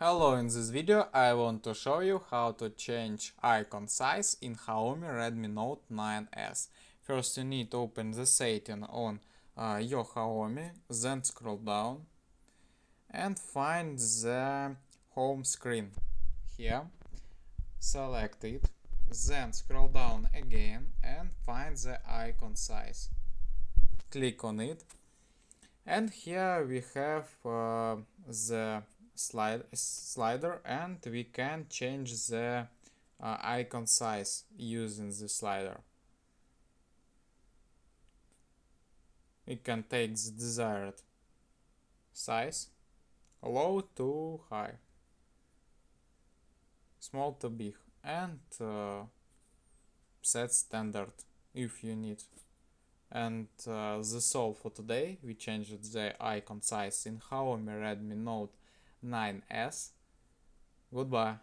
Hello, in this video I want to show you how to change icon size in XIAOMI Redmi Note 9s. First you need to open the setting on your XIAOMI, then scroll down and find the home screen. Here, select it, then scroll down again and find the icon size. Click on it, and here we have the slider, and we can change the icon size using the slider. We can take the desired size, low to high, small to big, and set standard if you need. And that's all for today. We changed the icon size in XIAOMI Redmi Note 9s. Goodbye.